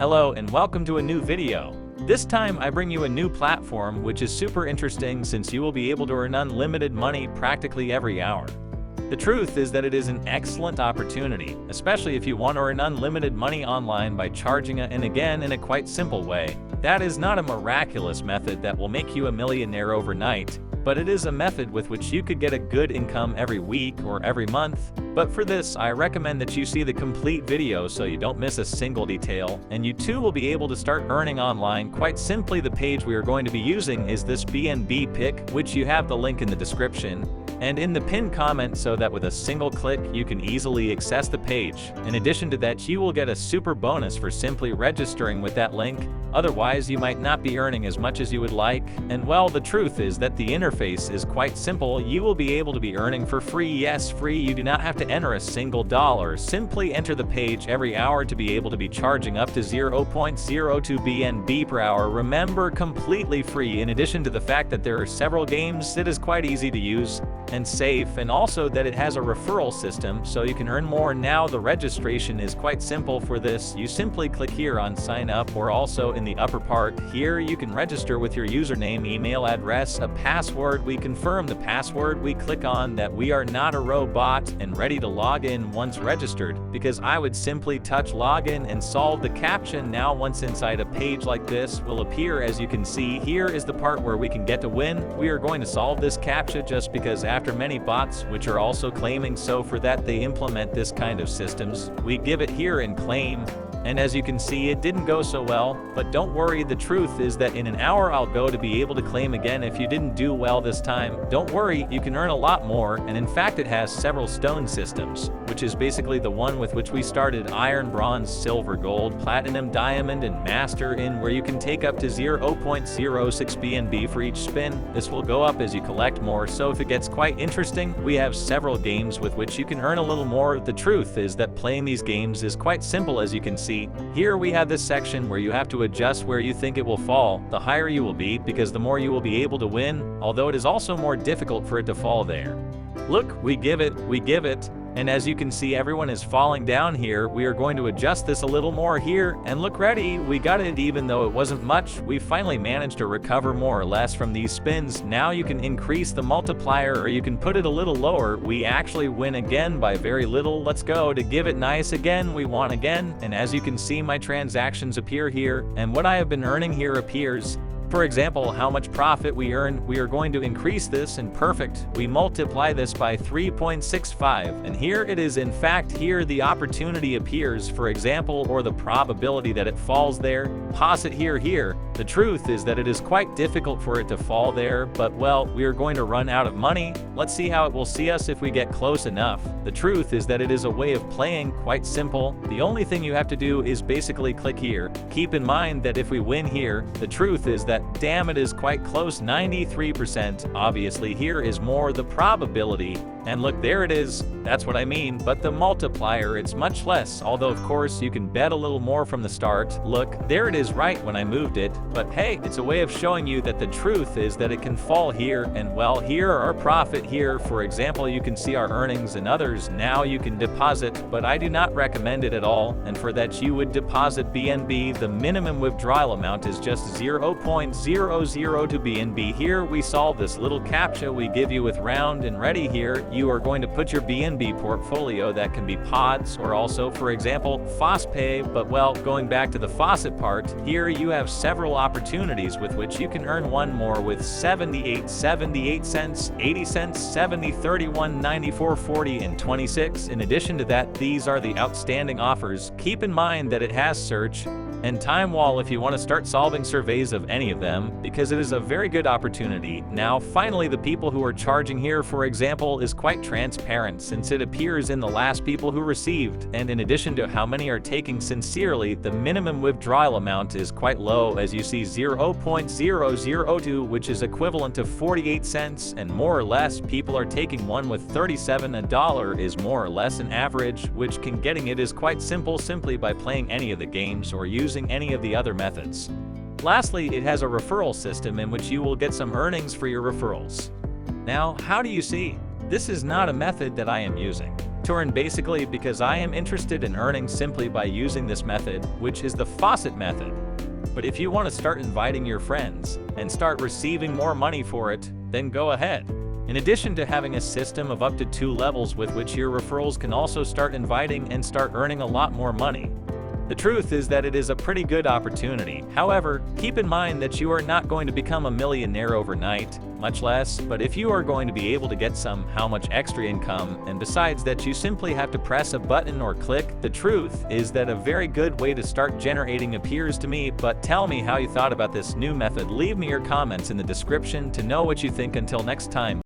Hello and welcome to a new video. This time I bring you a new platform which is super interesting since you will be able to earn unlimited money practically every hour. The truth is that it is an excellent opportunity, especially if you want to earn unlimited money online by charging it, and again in a quite simple way. That is not a miraculous method that will make you a millionaire overnight, but it is a method with which you could get a good income every week or every month. But for this, I recommend that you see the complete video so you don't miss a single detail, and you too will be able to start earning online. Quite simply, the page we are going to be using is this BNB pick, which you have the link in the description and in the pinned comment, so that with a single click you can easily access the page. In addition to that, you will get a super bonus for simply registering with that link. Otherwise, you might not be earning as much as you would like. And well, the truth is that the interface is quite simple. You will be able to be earning for free. Yes, free. You do not have to enter a single dollar. Simply enter the page every hour to be able to be charging up to 0.02 BNB per hour. Remember, completely free. In addition to the fact that there are several games, it is quite easy to use and safe, and also that it has a referral system so you can earn more. Now the registration is quite simple for this. You simply click here on sign up, or also in the upper part here you can register with your username, email address, a password. We confirm the password, we click on that we are not a robot and ready to log in once registered, because I would simply touch login and solve the caption. Now once inside, a page like this will appear. As you can see, here is the part where we can get to win. We are going to solve this captcha just because after many bots which are also claiming, so for that they implement this kind of systems, we give it here and claim. And as you can see, it didn't go so well, but don't worry, the truth is that in an hour I'll go to be able to claim again. If you didn't do well this time, don't worry, you can earn a lot more. And in fact, it has several stone systems, which is basically the one with which we started: iron, bronze, silver, gold, platinum, diamond, and master, in where you can take up to 0.06 BNB for each spin. This will go up as you collect more, so if it gets quite interesting, we have several games with which you can earn a little more. The truth is that playing these games is quite simple. As you can see, here we have this section where you have to adjust where you think it will fall. The higher you will be, because the more you will be able to win, although it is also more difficult for it to fall there. Look, we give it, and as you can see, everyone is falling down here. We are going to adjust this a little more here, and look, ready, we got it. Even though it wasn't much, we finally managed to recover more or less from these spins. Now you can increase the multiplier, or you can put it a little lower. We actually win again by very little. Let's go to give it nice again. We won again, and as you can see, my transactions appear here, and what I have been earning here appears. For example, how much profit we earn, we are going to increase this, and perfect. We multiply this by 3.65, and here it is. In fact, here the opportunity appears, for example, or the probability that it falls there. Pause it here. The truth is that it is quite difficult for it to fall there, but well, we are going to run out of money. Let's see how it will see us if we get close enough. The truth is that it is a way of playing, quite simple. The only thing you have to do is basically click here. Keep in mind that if we win here, the truth is that, damn, it is quite close, 93%. Obviously here is more the probability, and look, there it is. That's what I mean, but the multiplier, it's much less, although of course you can bet a little more from the start. Look, there it is right when I moved it, but hey, it's a way of showing you that the truth is that it can fall here, and well, here are our profit here. For example, you can see our earnings and others. Now you can deposit, but I do not recommend it at all, and for that you would deposit BNB. The minimum withdrawal amount is just 0.002 BNB. Here we solve this little captcha we give you with round and ready. Here you are going to put your BNB portfolio, that can be pods or also, for example, FastPay. But well, going back to the faucet part, here you have several opportunities with which you can earn one more with 78 cents, 80 cents, 70, 31, 94, 40, and 26. In addition to that, these are the outstanding offers. Keep in mind that it has search and time wall if you want to start solving surveys of any of them, because it is a very good opportunity. Now finally, the people who are charging here, for example, is quite transparent since it appears in the last people who received, and in addition to how many are taking sincerely, the minimum withdrawal amount is quite low. As you see, 0.002, which is equivalent to 48 cents, and more or less people are taking one with 37. $1 is more or less an average, which can getting it is quite simple simply by playing any of the games or using any of the other methods. Lastly, it has a referral system in which you will get some earnings for your referrals. Now, how do you see? This is not a method that I am using. to earn basically because I am interested in earning simply by using this method, which is the faucet method. But if you want to start inviting your friends and start receiving more money for it, then go ahead. In addition to having a system of up to 2 levels with which your referrals can also start inviting and start earning a lot more money. The truth is that it is a pretty good opportunity. However, keep in mind that you are not going to become a millionaire overnight, much less, but if you are going to be able to get how much extra income, and besides that you simply have to press a button or click, the truth is that a very good way to start generating appears to me. But tell me how you thought about this new method. Leave me your comments in the description to know what you think. Until next time.